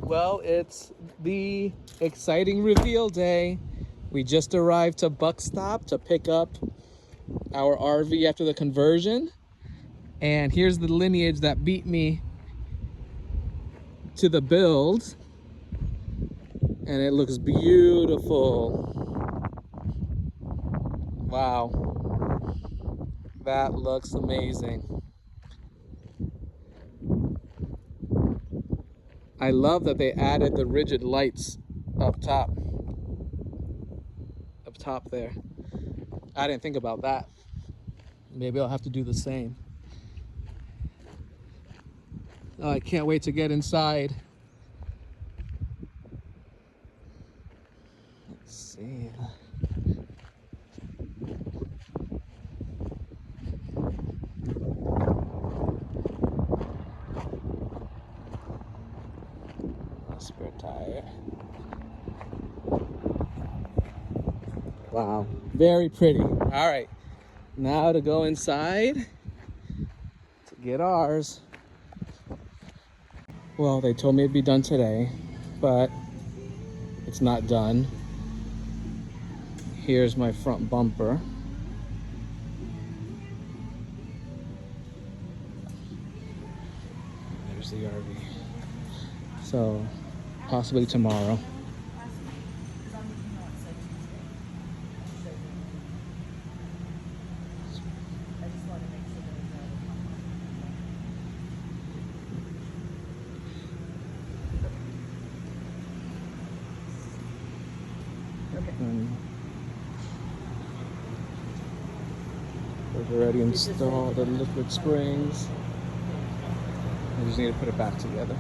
Well, it's the exciting reveal day. We just arrived to Buckstop to pick up our RV after the conversion. And here's the Lineage that beat me to the build. And it looks beautiful. Wow. That looks amazing. I love that they added the rigid lights up top there. I didn't think about that. Maybe I'll have to do the same. Oh, I can't wait to get inside. Let's see. Spare tire. Wow, very pretty. All right, now to go inside to get ours. Well, they told me it'd be done today, but it's not done. Here's my front bumper. There's the RV. So possibly tomorrow. We've already installed the liquid springs. I just need to put it back together.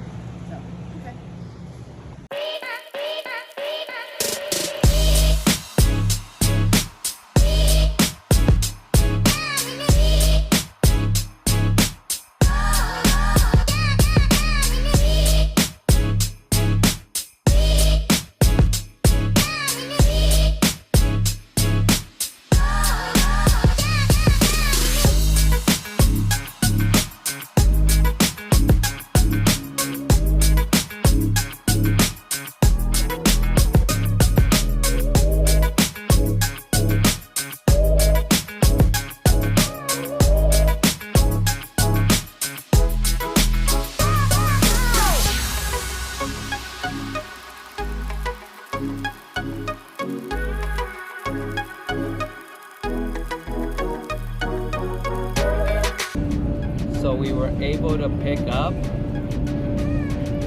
So we were able to pick up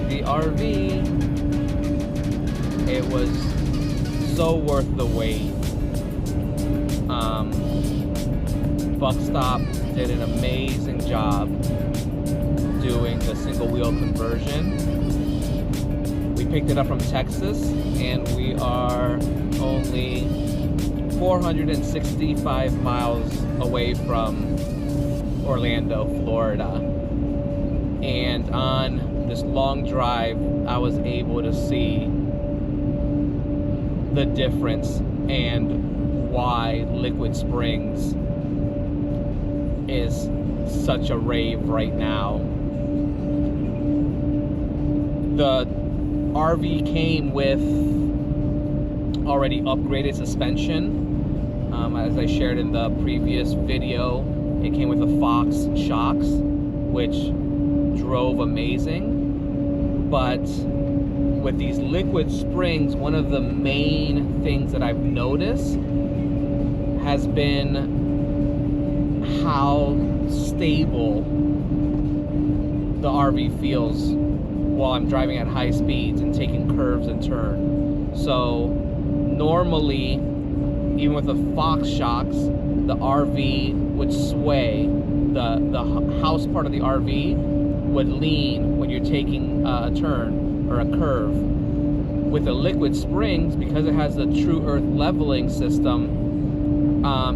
the RV. It was so worth the wait. Buckstop did an amazing job doing the single wheel conversion. We picked it up from Texas and we are only 465 miles away from Orlando, Florida. And on this long drive, I was able to see the difference and why Liquid Springs is such a rave right now. The RV came with already upgraded suspension. As I shared in the previous video, it came with the Fox shocks, which drove amazing. But with these liquid springs, one of the main things that I've noticed has been how stable the RV feels while I'm driving at high speeds and taking curves and turns. So normally, even with the Fox shocks, the RV would sway. The house part of the RV would lean when you're taking a turn or a curve. With the liquid springs, because it has the true earth leveling system,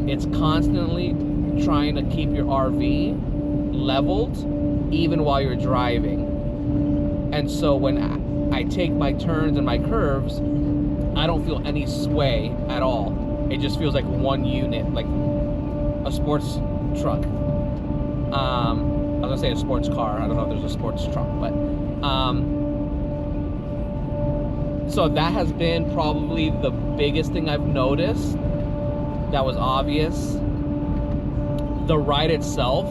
it's constantly trying to keep your RV leveled even while you're driving. And so when I take my turns and my curves, I don't feel any sway at all. It just feels like one unit, like a sports truck. I was gonna say a sports car. I don't know if there's a sports truck, but So that has been probably the biggest thing I've noticed that was obvious. The ride itself,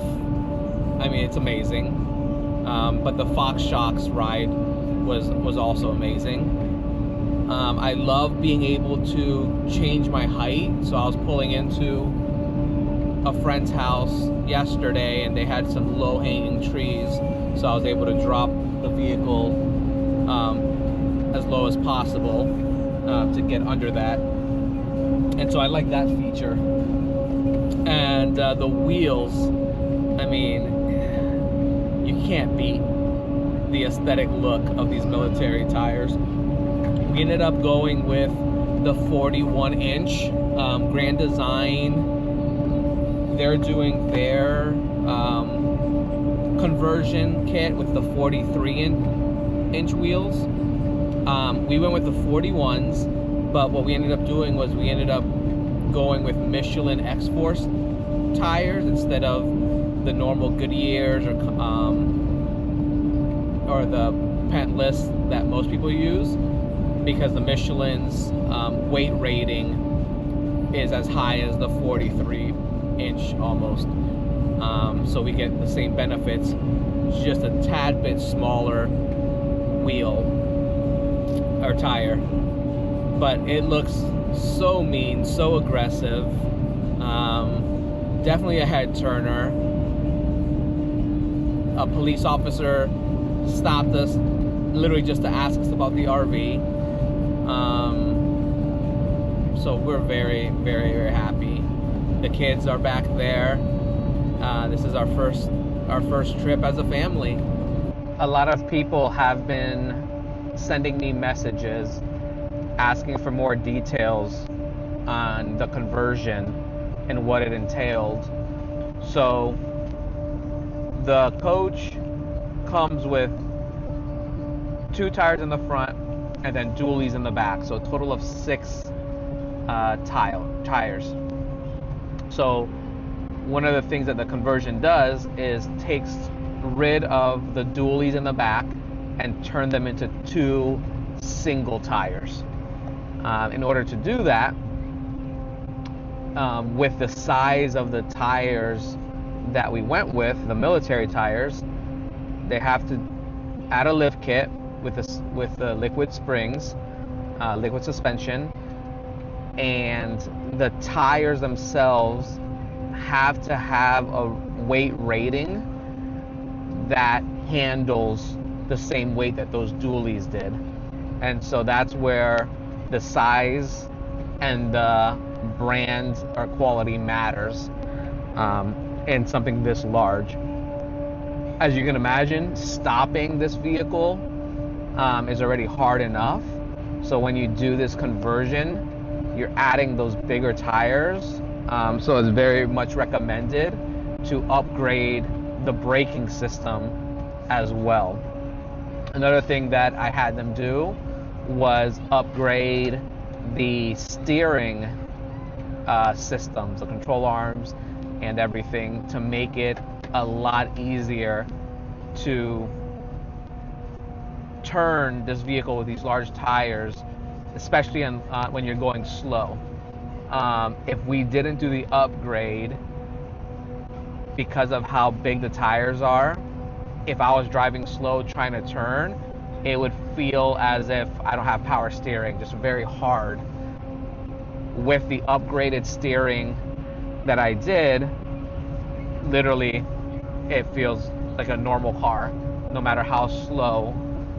I mean, it's amazing. But the Fox Shocks ride was also amazing. I love being able to change my height. So I was pulling into a friend's house yesterday and they had some low-hanging trees. So I was able to drop the vehicle as low as possible to get under that. And so I like that feature. And the wheels, I mean, you can't beat the aesthetic look of these military tires. We ended up going with the 41-inch Grand Design. They're doing their conversion kit with the 43-inch wheels. We went with the 41s, but what we ended up doing was we ended up going with Michelin X-Force tires instead of the normal Goodyears or the Pentless that most people use, because the Michelin's weight rating is as high as the 43-inch almost. So we get the same benefits, just a tad bit smaller wheel or tire. But it looks so mean, so aggressive. Definitely a head turner. A police officer stopped us literally just to ask us about the RV. So we're very, very, very happy. The kids are back there. This is our first trip as a family. A lot of people have been sending me messages asking for more details on the conversion and what it entailed. So the coach comes with 2 tires in the front and then dualies in the back, so a total of 6 tires. So one of the things that the conversion does is takes rid of the dualies in the back and turn them into 2 single tires. In order to do that, with the size of the tires that we went with, the military tires, they have to add a lift kit with the liquid springs, liquid suspension, and the tires themselves have to have a weight rating that handles the same weight that those dualies did. And so that's where the size and the brand or quality matters in something this large. As you can imagine, stopping this vehicle is already hard enough. So when you do this conversion, you're adding those bigger tires. So it's very much recommended to upgrade the braking system as well. Another thing that I had them do was upgrade the steering systems, the control arms and everything, to make it a lot easier to turn this vehicle with these large tires, especially when you're going slow. If we didn't do the upgrade because of how big the tires are, if I was driving slow trying to turn, it would feel as if I don't have power steering, just very hard. With the upgraded steering that I did, literally it feels like a normal car, no matter how slow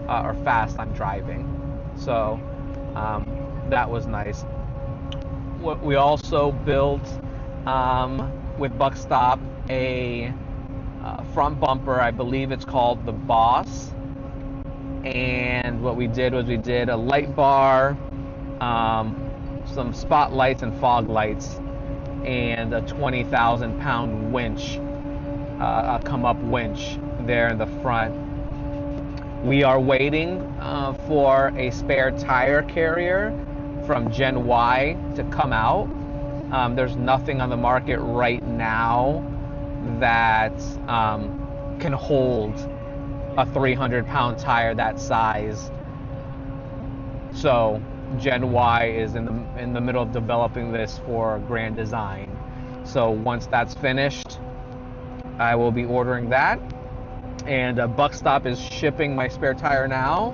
or fast I'm driving. So that was nice. We also built with Buckstop a front bumper. I believe it's called the Boss. And what we did was we did a light bar, some spotlights and fog lights, and a 20,000 pound winch, a come up winch there in the front. We are waiting for a spare tire carrier from Gen Y to come out. There's nothing on the market right now that can hold a 300 pound tire that size. So Gen Y is in the middle of developing this for Grand Design. So once that's finished, I will be ordering that. And Buckstop is shipping my spare tire now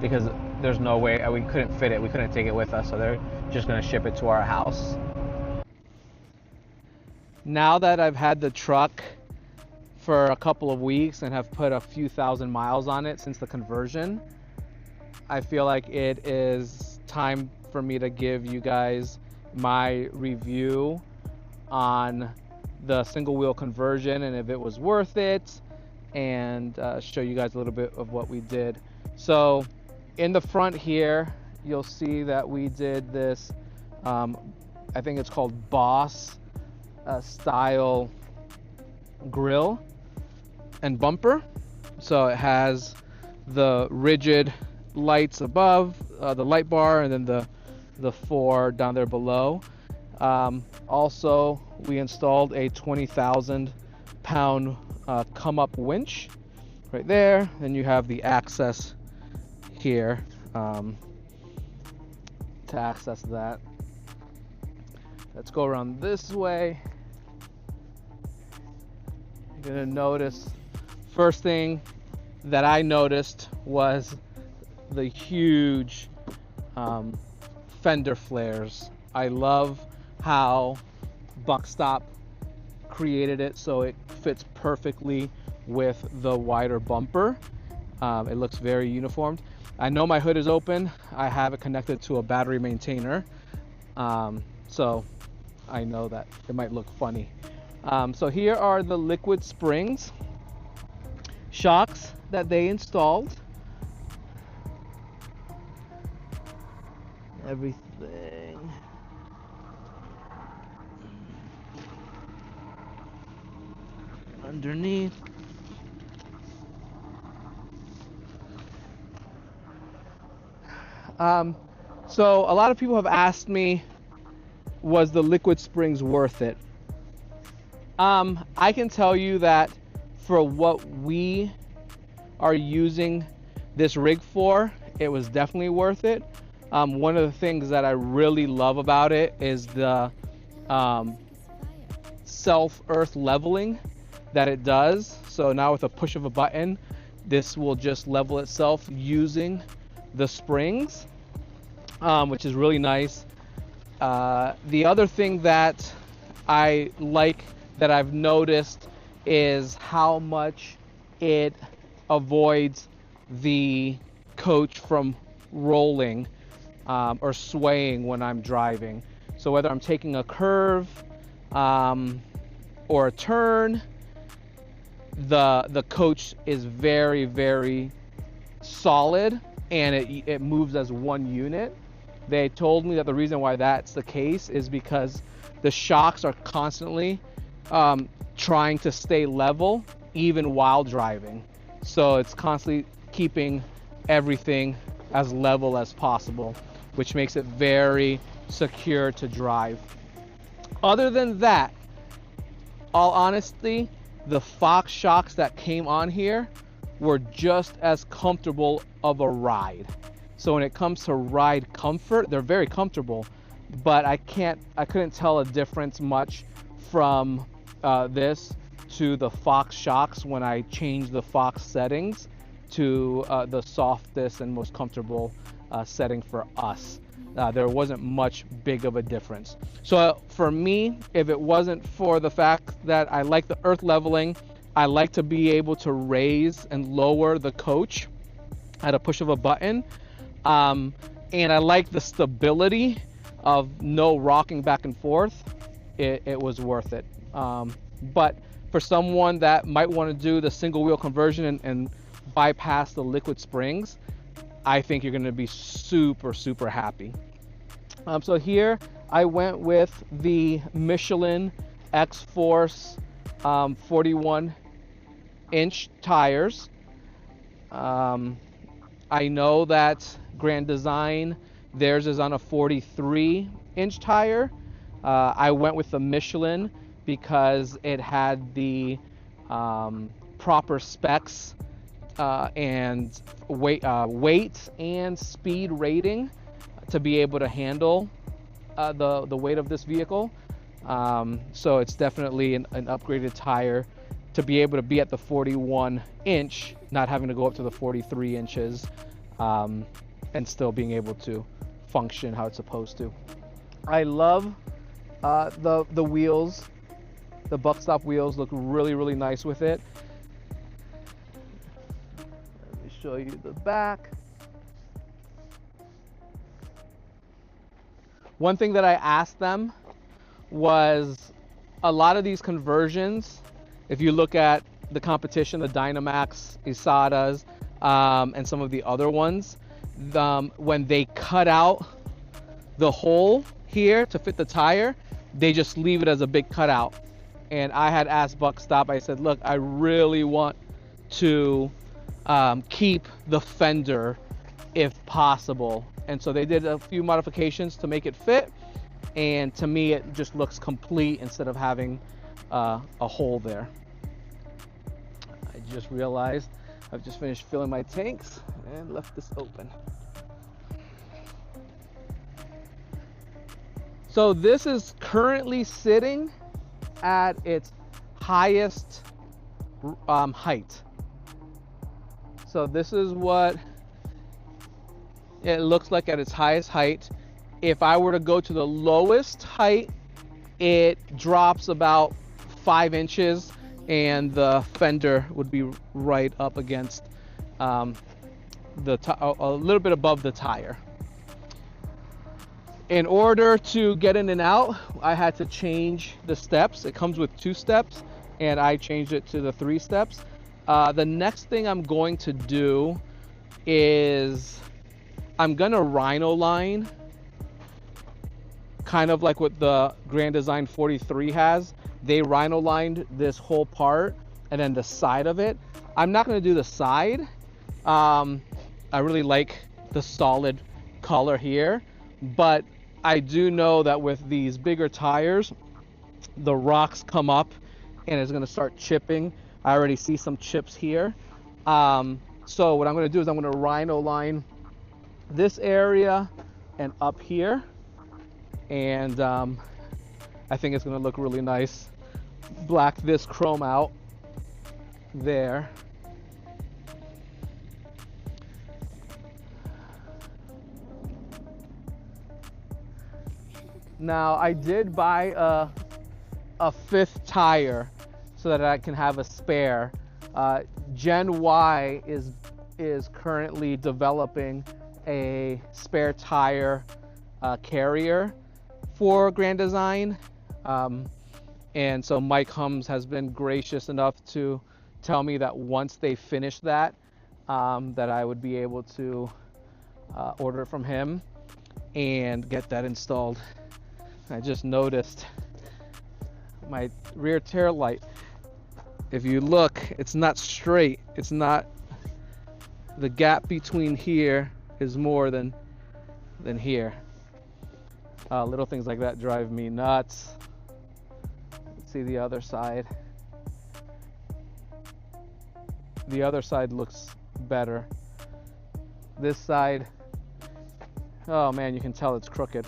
because there's no way we couldn't fit it. We couldn't take it with us, so they're just going to ship it to our house. Now that I've had the truck for a couple of weeks and have put a few thousand miles on it since the conversion, I feel like it is time for me to give you guys my review on the single wheel conversion and if it was worth it, and show you guys a little bit of what we did. So in the front here, you'll see that we did this, I think it's called Boss style grill and bumper. So it has the rigid lights above, the light bar, and then the four down there below. Also, we installed a 20,000 pound come up winch right there. Then you have the access here to access that. Let's go around this way. You're gonna notice, first thing that I noticed was the huge fender flares. I love how Buckstop created it so it fits perfectly with the wider bumper. It looks very uniformed. I know my hood is open. I have it connected to a battery maintainer, so I know that it might look funny. So here are the liquid springs shocks that they installed. Everything. Underneath. So a lot of people have asked me, was the liquid springs worth it? I can tell you that for what we are using this rig for, it was definitely worth it. One of the things that I really love about it is the self-earth leveling that it does. So now with a push of a button, this will just level itself using the springs, which is really nice. The other thing that I like that I've noticed is how much it avoids the coach from rolling or swaying when I'm driving. So whether I'm taking a curve or a turn, the coach is very, very solid, and it moves as one unit. They told me that the reason why that's the case is because the shocks are constantly trying to stay level even while driving. So it's constantly keeping everything as level as possible, which makes it very secure to drive. Other than that, all honesty, the Fox shocks that came on here were just as comfortable of a ride. So when it comes to ride comfort, they're very comfortable, but I couldn't tell a difference much from this to the Fox shocks when I changed the Fox settings to the softest and most comfortable setting for us. There wasn't much big of a difference. So for me, if it wasn't for the fact that I like the earth leveling, I like to be able to raise and lower the coach at a push of a button, and I like the stability of no rocking back and forth, it was worth it. But for someone that might want to do the single wheel conversion and bypass the liquid springs, I think you're going to be super, super happy. So here I went with the Michelin X-Force 41-inch tires. I know that Grand Design, theirs is on a 43-inch tire. I went with the Michelin because it had the proper specs and weight and speed rating to be able to handle the weight of this vehicle. So it's definitely an upgraded tire to be able to be at the 41 inch, not having to go up to the 43 inches, and still being able to function how it's supposed to. I love the wheels. The Buckstop wheels look really nice with it. Let me show you the back. One thing that I asked them was, a lot of these conversions, if you look at the competition, the Dynamax, Isadas, and some of the other ones, when they cut out the hole here to fit the tire, they just leave it as a big cutout. And I had asked Buckstop, I said, look, I really want to keep the fender if possible. And so they did a few modifications to make it fit, and to me it just looks complete instead of having a hole there. I just realized I've just finished filling my tanks and left this open. So this is currently sitting at its highest height. So this is what it looks like at its highest height. If I were to go to the lowest height, it drops about 5 inches and the fender would be right up against a little bit above the tire. In order to get in and out, I had to change the steps. It comes with 2 steps, and I changed it to the 3 steps. The next thing I'm going to do is I'm gonna rhino line, kind of like what the Grand Design 43 has. They rhino lined this whole part and then the side of it. I'm not gonna do the side. I really like the solid color here, but I do know that with these bigger tires, the rocks come up and it's gonna start chipping. I already see some chips here. So what I'm gonna do is I'm gonna rhino line this area and up here, and I think it's gonna look really nice. Black this chrome out there. Now I did buy a 5th tire so that I can have a spare. Gen Y is currently developing a spare tire carrier for Grand Design, and so Mike Hums has been gracious enough to tell me that once they finish that, that I would be able to order it from him and get that installed. I just noticed my rear tail light, if you look, it's not straight. It's not, the gap between here is more than here. Little things like that drive me nuts. Let's see the other side. The other side looks better. This side, oh man, you can tell it's crooked.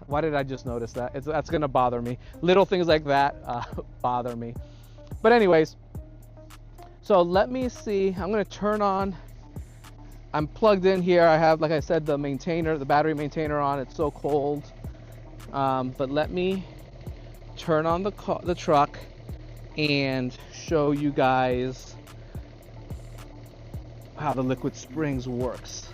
Why did I just notice that? That's gonna bother me. Little things like that bother me. But anyways, so let me see. I'm gonna turn on. I'm plugged in here. I have, like I said, the battery maintainer on. It's so cold. But let me turn on the truck and show you guys how the liquid springs works.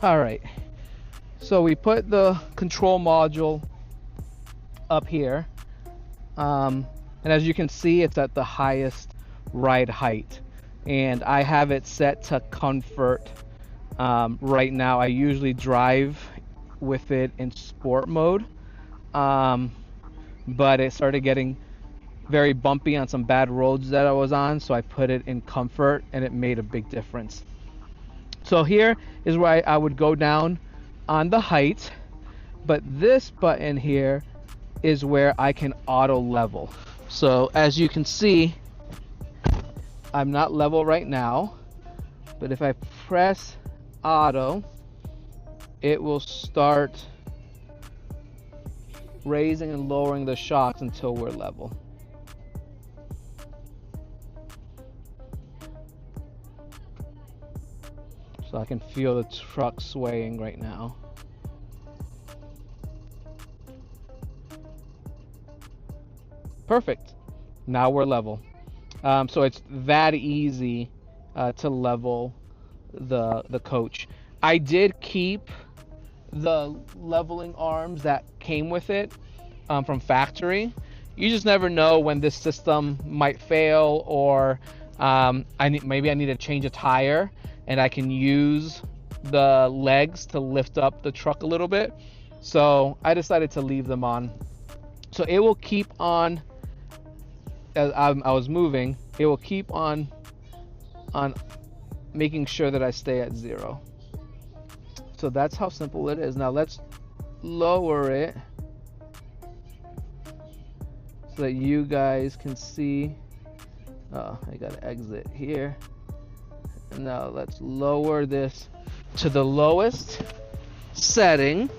All right, so we put the control module up here, and as you can see, it's at the highest ride height, and I have it set to comfort. Right now I usually drive with it in sport mode, but it started getting very bumpy on some bad roads that I was on, so I put it in comfort and it made a big difference. So here is where I would go down on the height, but this button here is where I can auto level. So as you can see, I'm not level right now, but if I press auto, it will start raising and lowering the shocks until we're level. So I can feel the truck swaying right now. Perfect. Now we're level. So it's that easy to level the coach. I did keep the leveling arms that came with it from factory. You just never know when this system might fail, or maybe I need to change a tire and I can use the legs to lift up the truck a little bit. So I decided to leave them on. So it will keep on, as I was moving, it will keep on making sure that I stay at 0. So that's how simple it is. Now let's lower it so that you guys can see. Oh, I gotta exit here. And now let's lower this to the lowest setting.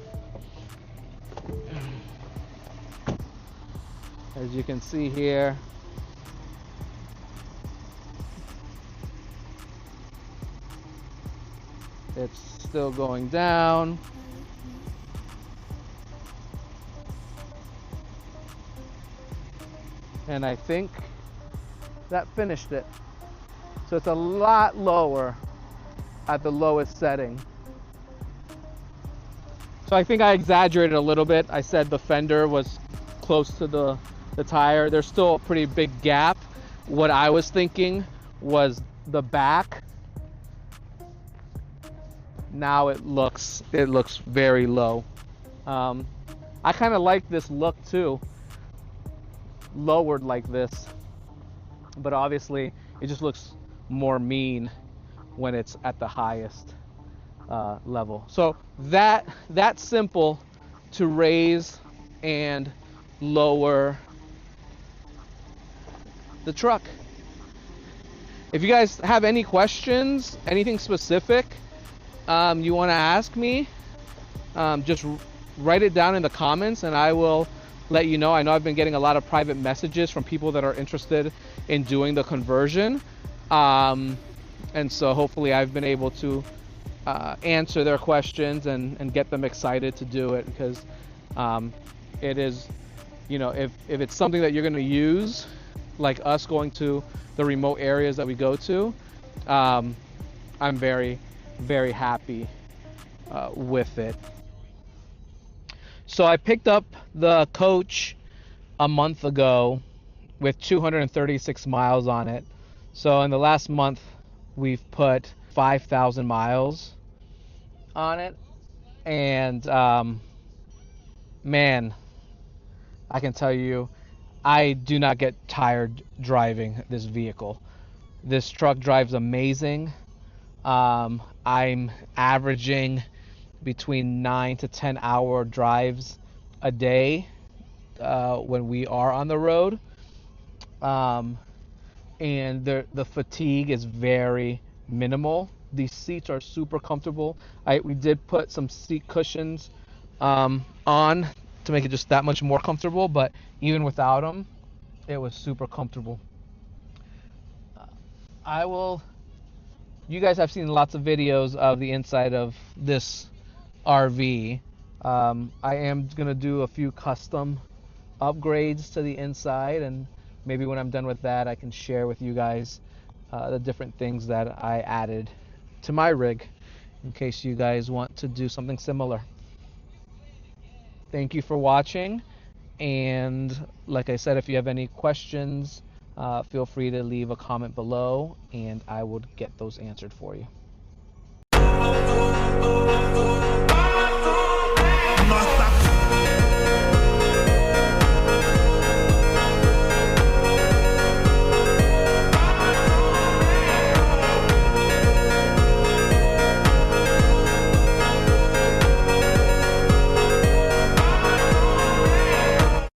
As you can see here, it's still going down. And I think that finished it. So it's a lot lower at the lowest setting. So I think I exaggerated a little bit. I said the fender was close to the tire. There's still a pretty big gap. What I was thinking was the back. Now it looks very low. I kind of like this look too, lowered like this, but obviously it just looks more mean when it's at the highest level. So that's simple to raise and lower the truck. If you guys have any questions, anything specific you want to ask me, just write it down in the comments and I will let you know. I know I've been getting a lot of private messages from people that are interested in doing the conversion, and so hopefully I've been able to answer their questions and get them excited to do it, because it is, you know, if it's something that you're going to use, like us going to the remote areas that we go to, I'm very happy with it. So I picked up the coach a month ago with 236 miles on it. So in the last month we've put 5,000 miles on it, and man, I can tell you, I do not get tired driving this vehicle. This truck drives amazing. I'm averaging between 9 to 10 hour drives a day when we are on the road, and the fatigue is very minimal. These seats are super comfortable. We did put some seat cushions on to make it just that much more comfortable, but even without them, it was super comfortable. You guys have seen lots of videos of the inside of this RV. I am gonna do a few custom upgrades to the inside, and maybe when I'm done with that I can share with you guys the different things that I added to my rig, in case you guys want to do something similar. Thank you for watching, and like I said, if you have any questions, feel free to leave a comment below and I would get those answered for you.